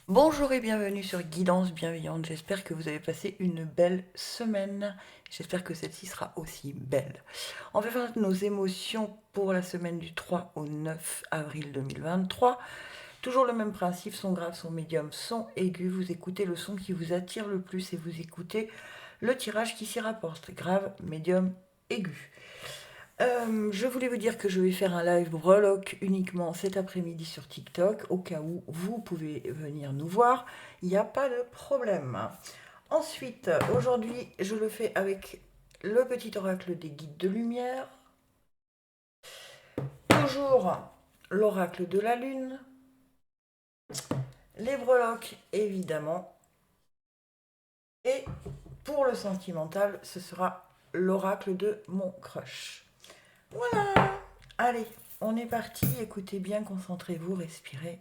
Bonjour et bienvenue sur Guidance Bienveillante. J'espère que vous avez passé une belle semaine. J'espère que celle-ci sera aussi belle. On va faire nos émotions pour la semaine du 3 au 9 avril 2023. Toujours le même principe, son grave, son médium, son aigu. Vous écoutez le son qui vous attire le plus et vous écoutez le tirage qui s'y rapporte. Grave, médium, aigu. Je voulais vous dire que je vais faire un live breloque uniquement cet après-midi sur TikTok, au cas où vous pouvez venir nous voir, il n'y a pas de problème. Ensuite, aujourd'hui, je le fais avec le petit oracle des guides de lumière, toujours l'oracle de la lune, les breloques évidemment, et pour le sentimental, ce sera l'oracle de mon crush. Voilà. Allez, on est parti. Écoutez bien, concentrez-vous, respirez.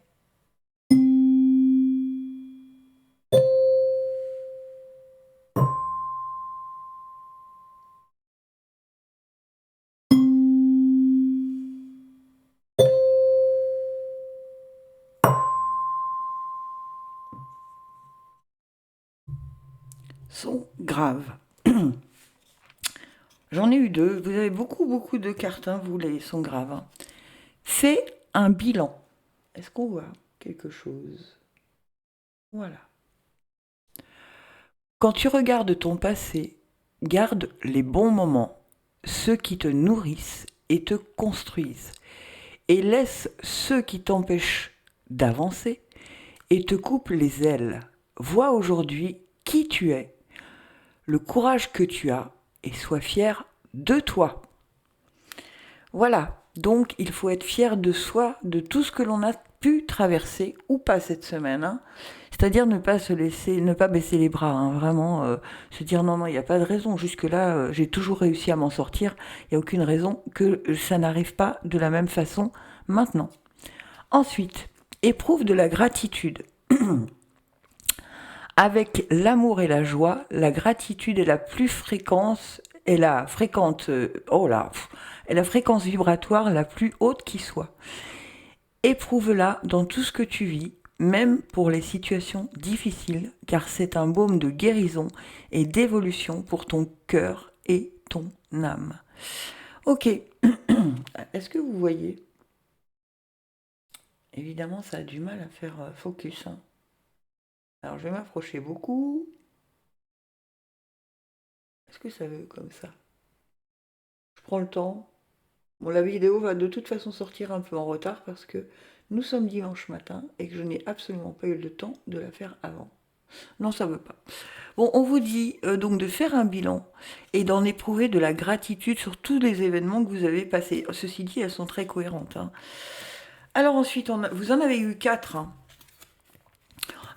Sont graves. J'en ai eu deux. Vous avez beaucoup de cartes, hein, vous les sont graves. Hein. Fais un bilan. Est-ce qu'on voit quelque chose? Voilà. Quand tu regardes ton passé, garde les bons moments, ceux qui te nourrissent et te construisent, et laisse ceux qui t'empêchent d'avancer et te coupent les ailes. Vois aujourd'hui qui tu es, le courage que tu as, et sois fier de toi. Voilà, donc il faut être fier de soi, de tout ce que l'on a pu traverser ou pas cette semaine. Hein. C'est-à-dire ne pas se laisser, ne pas baisser les bras, hein, vraiment se dire non, il n'y a pas de raison. Jusque-là, j'ai toujours réussi à m'en sortir. Il n'y a aucune raison que ça n'arrive pas de la même façon maintenant. Ensuite, éprouve de la gratitude. Avec l'amour et la joie, la gratitude est la plus fréquente et la fréquente, est la fréquence vibratoire la plus haute qui soit. Éprouve-la dans tout ce que tu vis, même pour les situations difficiles, car c'est un baume de guérison et d'évolution pour ton cœur et ton âme. Ok, est-ce que vous voyez? Évidemment, ça a du mal à faire focus. Hein. Alors, je vais m'approcher beaucoup. Est-ce que ça veut comme ça? Je prends le temps. Bon, la vidéo va de toute façon sortir un peu en retard parce que nous sommes dimanche matin et que je n'ai absolument pas eu le temps de la faire avant. Non, ça veut pas. Bon, on vous dit donc de faire un bilan et d'en éprouver de la gratitude sur tous les événements que vous avez passés. Ceci dit, elles sont très cohérentes. Hein. Alors ensuite, vous en avez eu 4. Hein.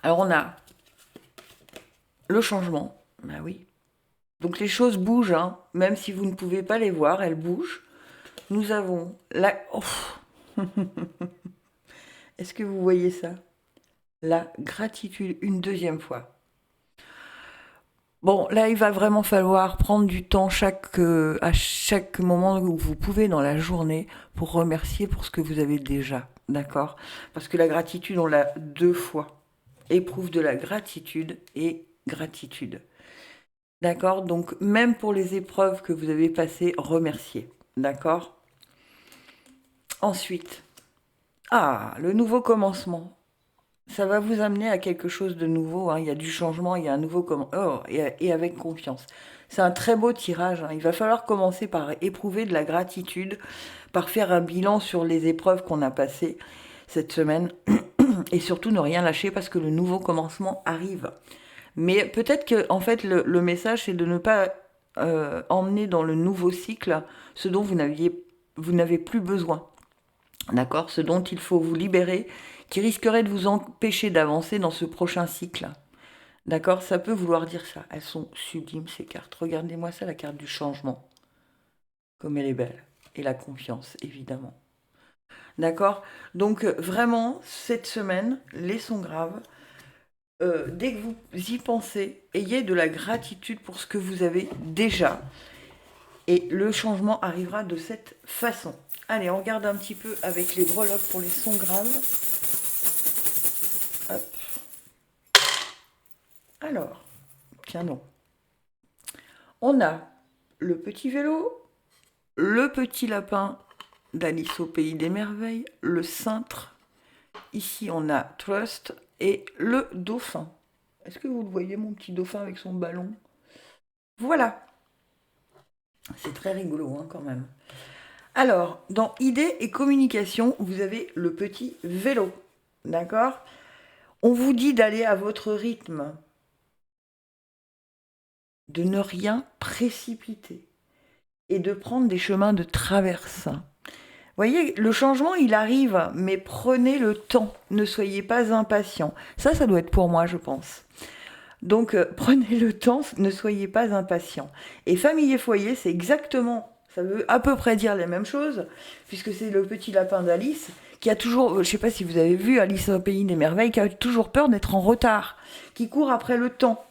Alors on a le changement. Ben oui. Donc les choses bougent, hein. Même si vous ne pouvez pas les voir, elles bougent. Nous avons la... Oh. Est-ce que vous voyez ça? La gratitude une deuxième fois. Bon, là, il va vraiment falloir prendre du temps à chaque moment où vous pouvez dans la journée pour remercier pour ce que vous avez déjà, d'accord? Parce que la gratitude, on l'a 2 fois. Éprouve de la gratitude et gratitude. D'accord? Donc, même pour les épreuves que vous avez passées, remerciez. D'accord? Ensuite, le nouveau commencement. Ça va vous amener à quelque chose de nouveau. Hein. Il y a du changement, il y a un nouveau commencement. Et avec confiance. C'est un très beau tirage. Hein. Il va falloir commencer par éprouver de la gratitude, par faire un bilan sur les épreuves qu'on a passées cette semaine. Et surtout ne rien lâcher parce que le nouveau commencement arrive. Mais peut-être que en fait le message c'est de ne pas emmener dans le nouveau cycle ce dont vous n'avez plus besoin. D'accord? Ce dont il faut vous libérer, qui risquerait de vous empêcher d'avancer dans ce prochain cycle. D'accord? Ça peut vouloir dire ça. Elles sont sublimes, ces cartes. Regardez-moi ça, la carte du changement. Comme elle est belle. Et la confiance, évidemment. D'accord? Donc, vraiment, cette semaine, les sons graves. Dès que vous y pensez, ayez de la gratitude pour ce que vous avez déjà. Et le changement arrivera de cette façon. Allez, on regarde un petit peu avec les breloques pour les sons graves. Hop. Alors, tiens donc. On a le petit vélo, le petit lapin d'Alice au pays des merveilles, le cintre. Ici, on a Trust et le dauphin. Est-ce que vous le voyez, mon petit dauphin avec son ballon? Voilà. C'est très rigolo, hein, quand même. Alors, dans idées et communication, vous avez le petit vélo. D'accord? On vous dit d'aller à votre rythme, de ne rien précipiter et de prendre des chemins de traverse. Vous voyez, le changement, il arrive, mais prenez le temps. Ne soyez pas impatient. Ça doit être pour moi, je pense. Donc, prenez le temps, ne soyez pas impatient. Et famille et foyer, c'est exactement, ça veut à peu près dire les mêmes choses, puisque c'est le petit lapin d'Alice qui a toujours, je ne sais pas si vous avez vu Alice au pays des merveilles, qui a toujours peur d'être en retard, qui court après le temps.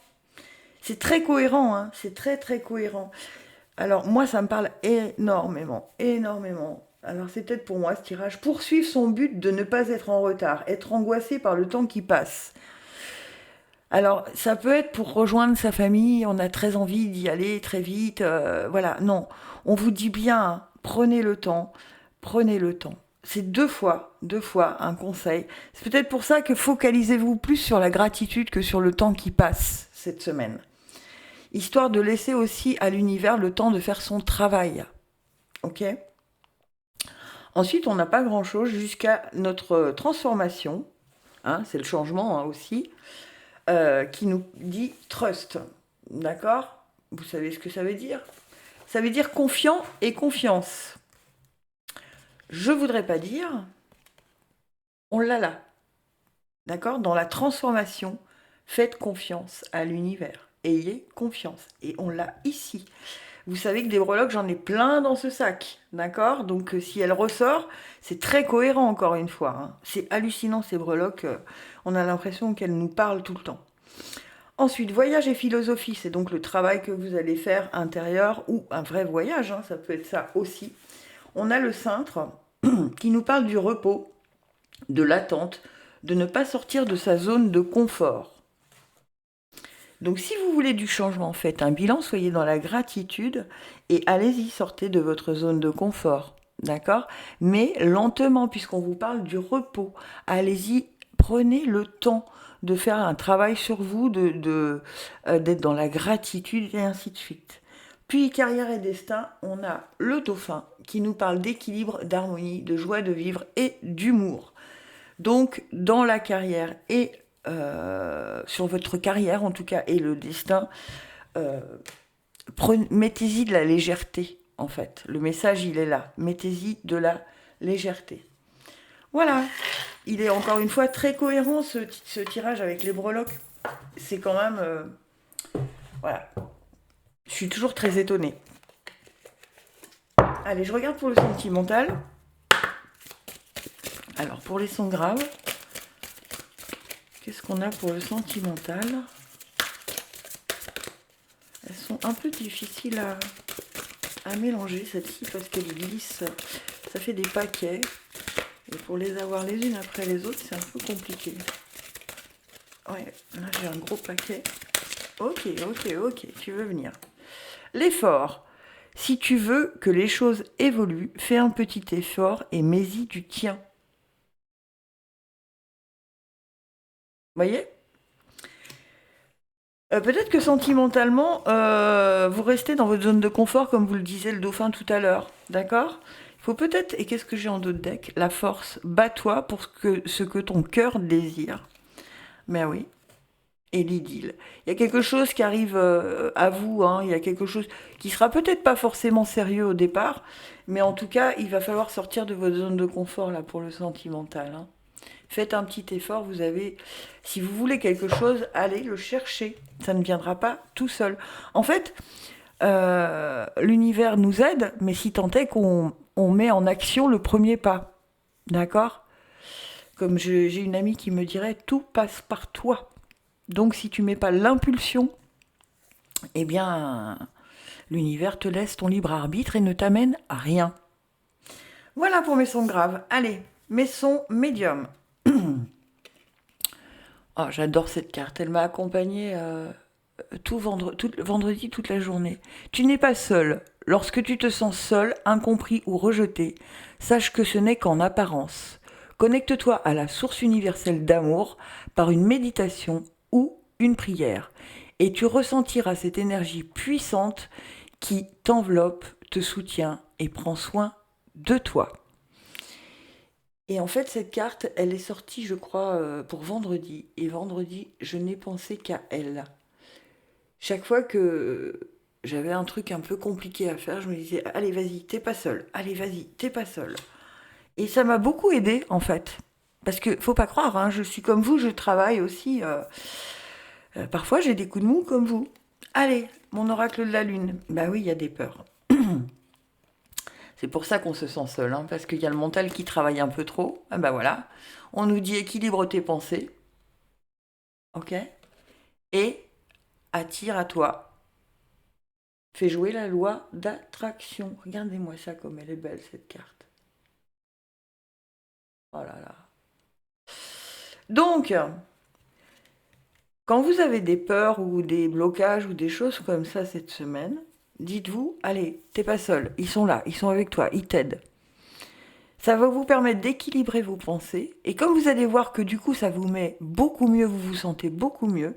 C'est très cohérent, hein, c'est très très cohérent. Alors moi, ça me parle énormément, énormément. Alors c'est peut-être pour moi ce tirage. Poursuivre son but de ne pas être en retard, être angoissé par le temps qui passe. Alors ça peut être pour rejoindre sa famille, on a très envie d'y aller très vite, voilà. Non, on vous dit bien, prenez le temps, prenez le temps. C'est deux fois un conseil. C'est peut-être pour ça que focalisez-vous plus sur la gratitude que sur le temps qui passe cette semaine. Histoire de laisser aussi à l'univers le temps de faire son travail. Ok ? Ensuite, on n'a pas grand-chose jusqu'à notre transformation. Hein, c'est le changement, hein, aussi. Qui nous dit trust. D'accord? Vous savez ce que ça veut dire? Ça veut dire confiant et confiance. Je voudrais pas dire on l'a là. D'accord? Dans la transformation, faites confiance à l'univers. Ayez confiance. Et on l'a ici. Vous savez que des breloques, j'en ai plein dans ce sac. D'accord? Donc si elle ressort, c'est très cohérent encore une fois. Hein. C'est hallucinant ces breloques. On a l'impression qu'elles nous parlent tout le temps. Ensuite, voyage et philosophie, c'est donc le travail que vous allez faire intérieur ou un vrai voyage, hein, ça peut être ça aussi. On a le cintre qui nous parle du repos, de l'attente, de ne pas sortir de sa zone de confort. Donc si vous voulez du changement, faites un bilan, soyez dans la gratitude et allez-y, sortez de votre zone de confort. D'accord? Mais lentement, puisqu'on vous parle du repos. Allez-y, prenez le temps de faire un travail sur vous, d'être dans la gratitude et ainsi de suite. Puis carrière et destin, on a le dauphin qui nous parle d'équilibre, d'harmonie, de joie de vivre et d'humour. Donc dans la carrière et sur votre carrière en tout cas et le destin, mettez-y de la légèreté en fait. Le message il est là, mettez-y de la légèreté. Voilà, il est encore une fois très cohérent ce tirage avec les breloques. C'est quand même... voilà. Je suis toujours très étonnée. Allez, je regarde pour le sentimental. Alors, pour les sons graves, qu'est-ce qu'on a pour le sentimental? Elles sont un peu difficiles à mélanger, celles-ci, parce qu'elles glissent. Ça fait des paquets. Et pour les avoir les unes après les autres, c'est un peu compliqué. Ouais, là j'ai un gros paquet. Ok, tu veux venir. L'effort. Si tu veux que les choses évoluent, fais un petit effort et mets-y du tien. Vous voyez? Peut-être que sentimentalement, vous restez dans votre zone de confort, comme vous le disait le dauphin tout à l'heure. D'accord? Il faut peut-être, et qu'est-ce que j'ai en dos de deck? La force. Bats-toi pour ce que ton cœur désire. Mais oui. Et l'idylle. Il y a quelque chose qui arrive à vous, hein. Il y a quelque chose qui sera peut-être pas forcément sérieux au départ, mais en tout cas, il va falloir sortir de votre zone de confort là pour le sentimental. Hein. Faites un petit effort, vous avez... Si vous voulez quelque chose, allez le chercher. Ça ne viendra pas tout seul. En fait, l'univers nous aide, mais si tant est qu'on met en action le premier pas. D'accord? Comme j'ai une amie qui me dirait, tout passe par toi. Donc si tu mets pas l'impulsion, eh bien, l'univers te laisse ton libre arbitre et ne t'amène à rien. Voilà pour mes sons graves. Allez, mes sons médiums. Oh, j'adore cette carte. Elle m'a accompagnée tout vendredi, toute la journée. Tu n'es pas seul. Lorsque tu te sens seul, incompris ou rejeté, sache que ce n'est qu'en apparence. Connecte-toi à la source universelle d'amour par une méditation ou une prière. Et tu ressentiras cette énergie puissante qui t'enveloppe, te soutient et prend soin de toi. Et en fait, cette carte, elle est sortie, je crois, pour vendredi. Et vendredi, je n'ai pensé qu'à elle. Chaque fois que j'avais un truc un peu compliqué à faire, je me disais, allez, vas-y, t'es pas seul. Allez, vas-y, t'es pas seul. Et ça m'a beaucoup aidé, en fait. Parce que, faut pas croire, hein, je suis comme vous, je travaille aussi. Parfois, j'ai des coups de mou comme vous. Allez, mon oracle de la lune. Bah oui, il y a des peurs. C'est pour ça qu'on se sent seul, hein, parce qu'il y a le mental qui travaille un peu trop. Ah bah voilà. On nous dit équilibre tes pensées, ok? Et attire à toi. Fais jouer la loi d'attraction. Regardez-moi ça comme elle est belle cette carte. Oh là là. Donc, quand vous avez des peurs ou des blocages ou des choses comme ça cette semaine, dites-vous, allez, t'es pas seul, ils sont là, ils sont avec toi, ils t'aident. Ça va vous permettre d'équilibrer vos pensées. Et comme vous allez voir que du coup, ça vous met beaucoup mieux, vous vous sentez beaucoup mieux,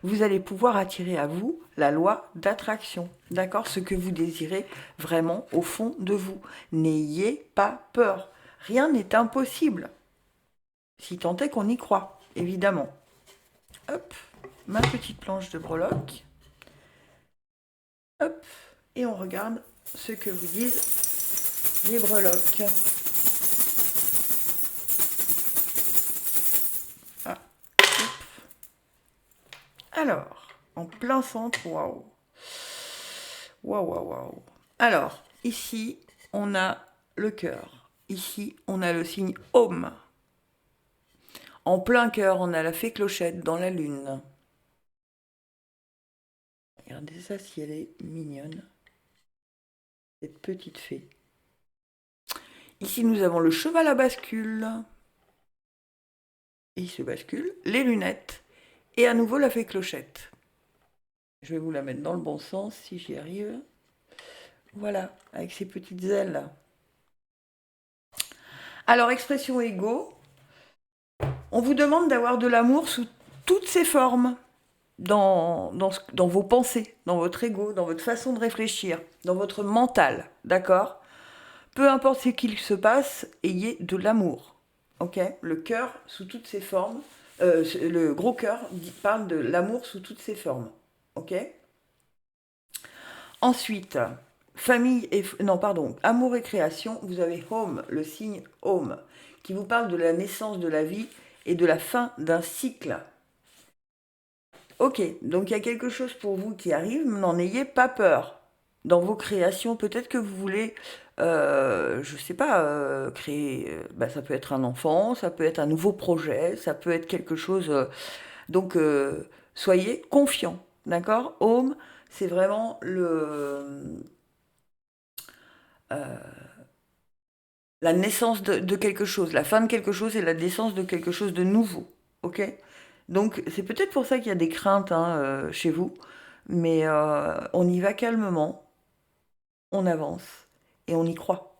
vous allez pouvoir attirer à vous la loi d'attraction. D'accord? Ce que vous désirez vraiment au fond de vous. N'ayez pas peur. Rien n'est impossible. Si tant est qu'on y croit, évidemment. Hop, ma petite planche de breloque. Hop, et on regarde ce que vous disent les breloques. Ah, alors, en plein centre, waouh. Waouh, waouh, waouh. Alors, ici, on a le cœur. Ici, on a le signe Homme. En plein cœur, on a la fée Clochette dans la lune. Regardez ça si elle est mignonne. Cette petite fée. Ici, nous avons le cheval à bascule. Et il se bascule. Les lunettes. Et à nouveau la fée Clochette. Je vais vous la mettre dans le bon sens si j'y arrive. Voilà, avec ses petites ailes. Alors, expression égo. On vous demande d'avoir de l'amour sous toutes ses formes. Dans vos pensées, dans votre ego, dans votre façon de réfléchir, dans votre mental, d'accord? Peu importe ce qu'il se passe, ayez de l'amour, ok? Le cœur sous toutes ses formes, le gros cœur parle de l'amour sous toutes ses formes, ok? Ensuite, famille et... Non, pardon, amour et création, vous avez home, le signe home, qui vous parle de la naissance de la vie et de la fin d'un cycle. Ok, donc il y a quelque chose pour vous qui arrive, n'en ayez pas peur. Dans vos créations, peut-être que vous voulez, je ne sais pas, créer, bah, ça peut être un enfant, ça peut être un nouveau projet, ça peut être quelque chose. Donc, soyez confiants, d'accord? Home, c'est vraiment la naissance de quelque chose, la fin de quelque chose et la naissance de quelque chose de nouveau, ok? Donc c'est peut-être pour ça qu'il y a des craintes hein, chez vous, mais on y va calmement, on avance et on y croit.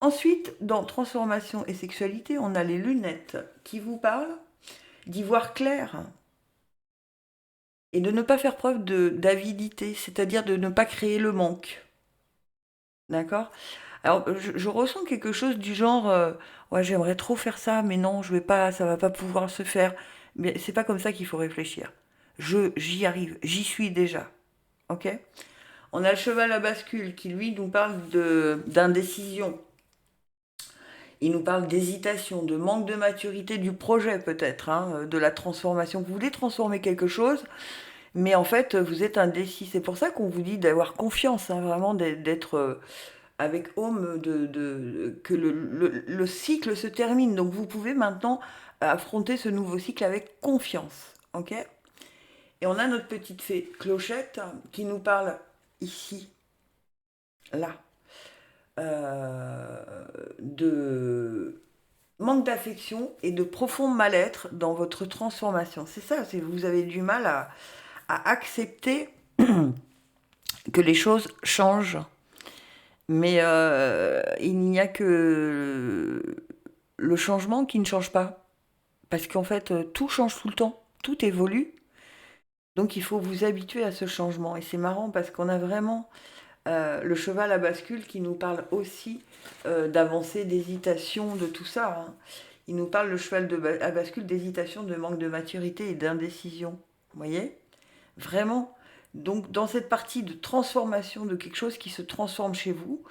Ensuite, dans transformation et sexualité, on a les lunettes qui vous parlent d'y voir clair et de ne pas faire preuve d'avidité, c'est-à-dire de ne pas créer le manque. D'accord? Alors, je ressens quelque chose du genre, ouais, j'aimerais trop faire ça, mais non, je vais pas, ça va pas pouvoir se faire. Mais c'est pas comme ça qu'il faut réfléchir. J'y arrive, j'y suis déjà. Ok? On a le cheval à bascule qui, lui, nous parle d'indécision. Il nous parle d'hésitation, de manque de maturité du projet, peut-être, hein, de la transformation. Vous voulez transformer quelque chose, mais en fait, vous êtes indécis. C'est pour ça qu'on vous dit d'avoir confiance, hein, vraiment d'être avec Home, que le cycle se termine. Donc vous pouvez maintenant affronter ce nouveau cycle avec confiance. Ok? Et on a notre petite fée Clochette qui nous parle ici, là, de manque d'affection et de profond mal-être dans votre transformation. C'est ça, vous avez du mal à accepter que les choses changent. Mais il n'y a que le changement qui ne change pas. Parce qu'en fait, tout change tout le temps, tout évolue. Donc il faut vous habituer à ce changement. Et c'est marrant parce qu'on a vraiment le cheval à bascule qui nous parle aussi d'avancée, d'hésitation, de tout ça. Hein. Il nous parle, le cheval à bascule, d'hésitation, de manque de maturité et d'indécision. Vous voyez? Vraiment. Donc dans cette partie de transformation de quelque chose qui se transforme chez vous,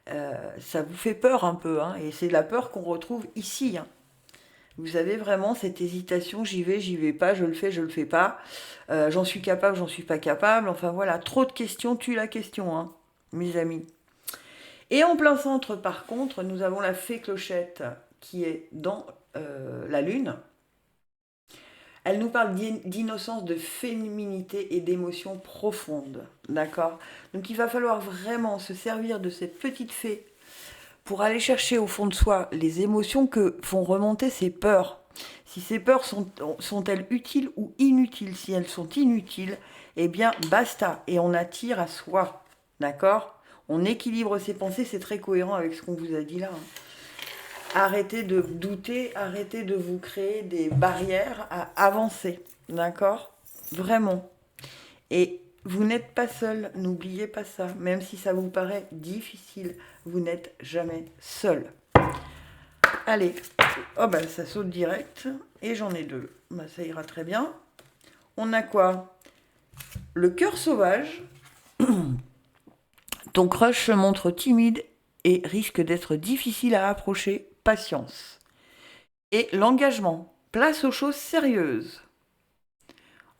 ça vous fait peur un peu. Hein, et c'est la peur qu'on retrouve ici. Hein. Vous avez vraiment cette hésitation, j'y vais pas, je le fais pas, j'en suis capable, j'en suis pas capable, enfin voilà, trop de questions tuent la question, hein, mes amis. Et en plein centre, par contre, nous avons la fée Clochette qui est dans la lune. Elle nous parle d'innocence, de féminité et d'émotions profondes, d'accord? Donc il va falloir vraiment se servir de cette petite fée pour aller chercher au fond de soi les émotions que font remonter ces peurs. Si ces peurs sont-elles utiles ou inutiles? Si elles sont inutiles, eh bien basta, et on attire à soi, d'accord? On équilibre ses pensées, c'est très cohérent avec ce qu'on vous a dit là. Hein. Arrêtez de douter, arrêtez de vous créer des barrières à avancer, d'accord? Vraiment. Et vous n'êtes pas seul, n'oubliez pas ça. Même si ça vous paraît difficile, vous n'êtes jamais seul. Allez, oh ben ça saute direct. Et j'en ai deux. Ben, ça ira très bien. On a quoi? Le cœur sauvage. Ton crush se montre timide et risque d'être difficile à approcher. Patience. Et l'engagement. Place aux choses sérieuses.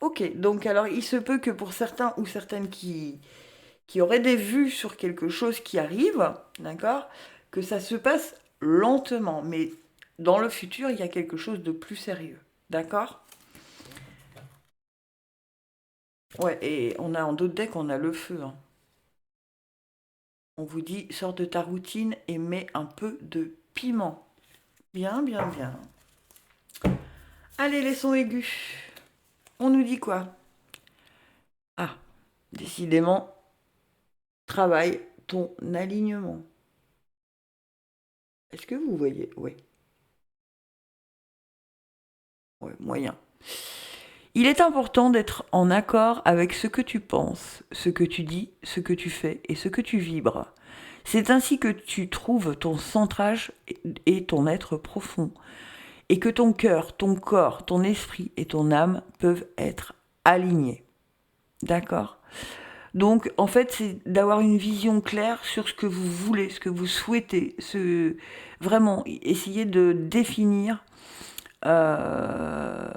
Ok, donc alors il se peut que pour certains ou certaines qui auraient des vues sur quelque chose qui arrive, d'accord, que ça se passe lentement, mais dans le futur, il y a quelque chose de plus sérieux, d'accord? Ouais, et on a en d'autres decks, on a le feu. Hein. On vous dit, sors de ta routine et mets un peu de piment. Bien, bien, bien. Allez, les sons aigus. On nous dit quoi? Ah, décidément, travaille ton alignement. Est-ce que vous voyez? Oui. Ouais, moyen. Il est important d'être en accord avec ce que tu penses, ce que tu dis, ce que tu fais et ce que tu vibres. C'est ainsi que tu trouves ton centrage et ton être profond, et que ton cœur, ton corps, ton esprit et ton âme peuvent être alignés. D'accord? Donc, en fait, c'est d'avoir une vision claire sur ce que vous voulez, ce que vous souhaitez, vraiment essayer de définir. Ça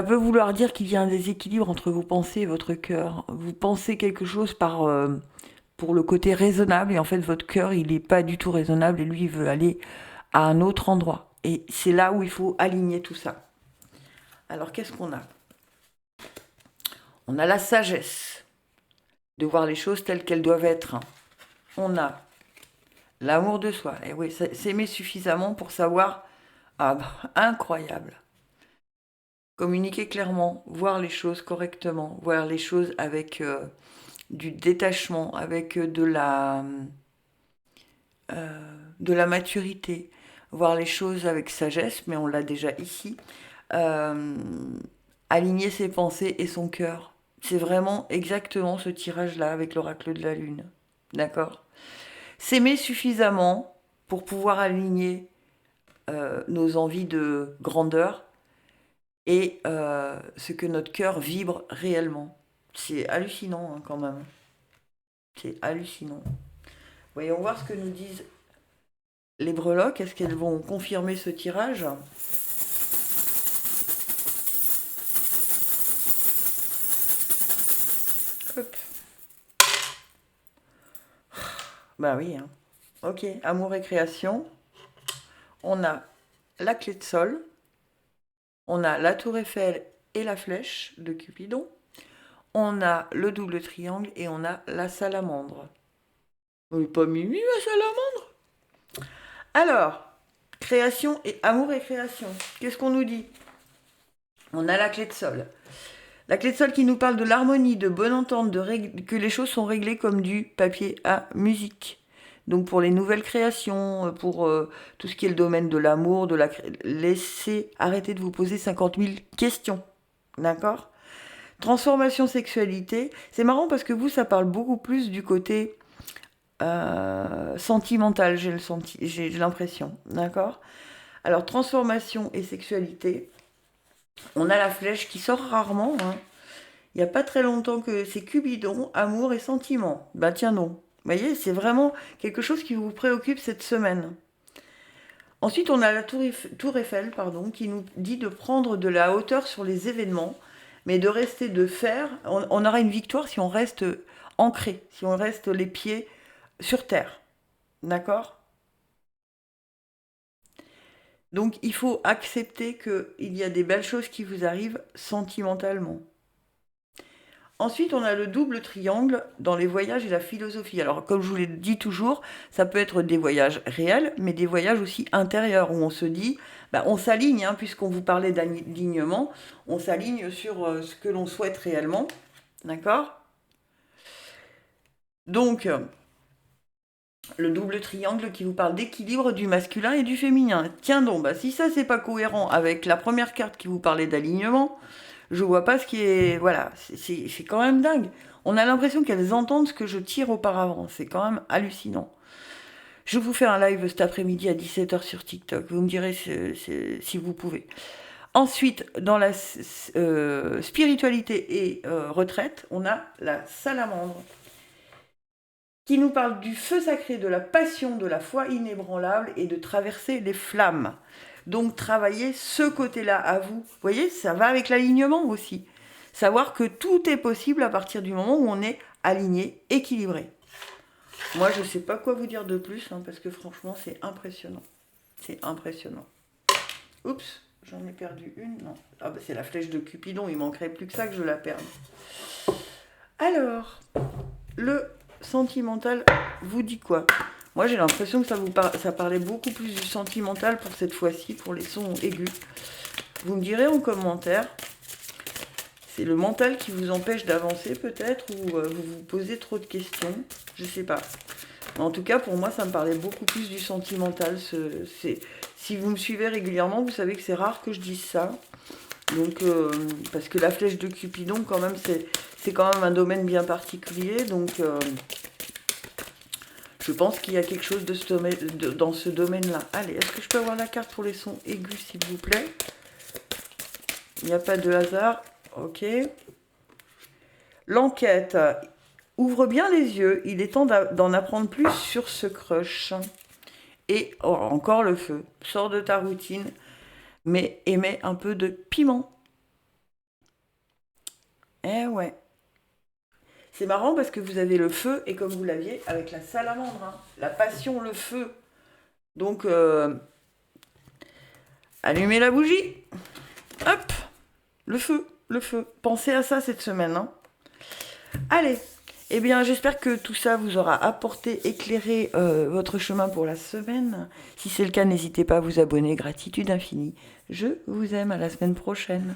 peut vouloir dire qu'il y a un déséquilibre entre vos pensées et votre cœur. Vous pensez quelque chose pour le côté raisonnable et en fait votre cœur il n'est pas du tout raisonnable et lui il veut aller à un autre endroit. Et c'est là où il faut aligner tout ça. Alors qu'est-ce qu'on a? On a la sagesse de voir les choses telles qu'elles doivent être. On a l'amour de soi. Et oui, s'aimer suffisamment pour savoir, ah bah, incroyable. Communiquer clairement, voir les choses correctement, voir les choses avec du détachement, avec de la maturité, voir les choses avec sagesse, mais on l'a déjà ici, euh, aligner ses pensées et son cœur. C'est vraiment exactement ce tirage-là avec l'oracle de la lune. D'accord? S'aimer suffisamment pour pouvoir aligner nos envies de grandeur et ce que notre cœur vibre réellement. C'est hallucinant hein, quand même. C'est hallucinant. Voyons voir ce que nous disent les breloques. Est-ce qu'elles vont confirmer ce tirage? Hop. Bah oui. Hein. Ok, amour et création. On a la clé de sol. On a la tour Eiffel et la flèche de Cupidon. On a le double triangle et on a la salamandre. On n'est pas Mimi, la salamandre? Alors, Création et amour et création. Qu'est-ce qu'on nous dit? On a la clé de sol. La clé de sol qui nous parle de l'harmonie, de bonne entente, que les choses sont réglées comme du papier à musique. Donc pour les nouvelles créations, pour tout ce qui est le domaine de l'amour, laissez arrêter de vous poser 50 000 questions. D'accord? Transformation, sexualité. C'est marrant parce que vous, ça parle beaucoup plus du côté sentimental, j'ai l'impression. D'accord? Alors, transformation et sexualité. On a la flèche qui sort rarement. Hein. Il n'y a pas très longtemps que c'est Cupidon, amour et sentiment. Bah tiens non. Vous voyez, c'est vraiment quelque chose qui vous préoccupe cette semaine. Ensuite, on a la tour Eiffel, qui nous dit de prendre de la hauteur sur les événements, mais de rester de fer. On aura une victoire si on reste ancré, si on reste les pieds sur terre. D'accord? Donc, il faut accepter qu'il y a des belles choses qui vous arrivent sentimentalement. Ensuite, on a le double triangle dans les voyages et la philosophie. Alors, comme je vous l'ai dit toujours, ça peut être des voyages réels, mais des voyages aussi intérieurs, où on se dit, on s'aligne, puisqu'on vous parlait d'alignement, on s'aligne sur ce que l'on souhaite réellement. D'accord? Donc, le double triangle qui vous parle d'équilibre du masculin et du féminin. Tiens donc, si ça, c'est pas cohérent avec la première carte qui vous parlait d'alignement, je vois pas ce qui est... Voilà, c'est quand même dingue. On a l'impression qu'elles entendent ce que je tire auparavant. C'est quand même hallucinant. Je vous fais un live cet après-midi à 17h sur TikTok. Vous me direz si vous pouvez. Ensuite, dans la spiritualité et retraite, on a la salamandre qui nous parle du feu sacré, de la passion, de la foi inébranlable et de traverser les flammes. Donc travaillez ce côté-là à vous. Vous voyez, ça va avec l'alignement aussi. Savoir que tout est possible à partir du moment où on est aligné, équilibré. Moi, je ne sais pas quoi vous dire de plus, parce que franchement, c'est impressionnant. C'est impressionnant. Oups, j'en ai perdu une. Non. Ah c'est la flèche de Cupidon, il manquerait plus que ça que je la perde. Alors, le sentimental vous dit quoi? Moi, j'ai l'impression que ça parlait beaucoup plus du sentimental pour cette fois-ci, pour les sons aigus. Vous me direz en commentaire, c'est le mental qui vous empêche d'avancer peut-être, ou vous vous posez trop de questions, je sais pas. En tout cas, pour moi, ça me parlait beaucoup plus du sentimental. Si vous me suivez régulièrement, vous savez que c'est rare que je dise ça. Donc, parce que la flèche de Cupidon, quand même, c'est quand même un domaine bien particulier. Donc, je pense qu'il y a quelque chose dans ce domaine-là. Allez, est-ce que je peux avoir la carte pour les sons aigus, s'il vous plaît? Il n'y a pas de hasard. Ok. L'enquête. Ouvre bien les yeux. Il est temps d'en apprendre plus sur ce crush. Et encore le feu. Sors de ta routine, mais émets un peu de piment. Eh ouais. C'est marrant parce que vous avez le feu, et comme vous l'aviez avec la salamandre, la passion, le feu. Donc, allumez la bougie. Hop, le feu, le feu. Pensez à ça cette semaine. Allez, eh bien, j'espère que tout ça vous aura apporté, éclairé votre chemin pour la semaine. Si c'est le cas, n'hésitez pas à vous abonner. Gratitude infinie. Je vous aime, à la semaine prochaine.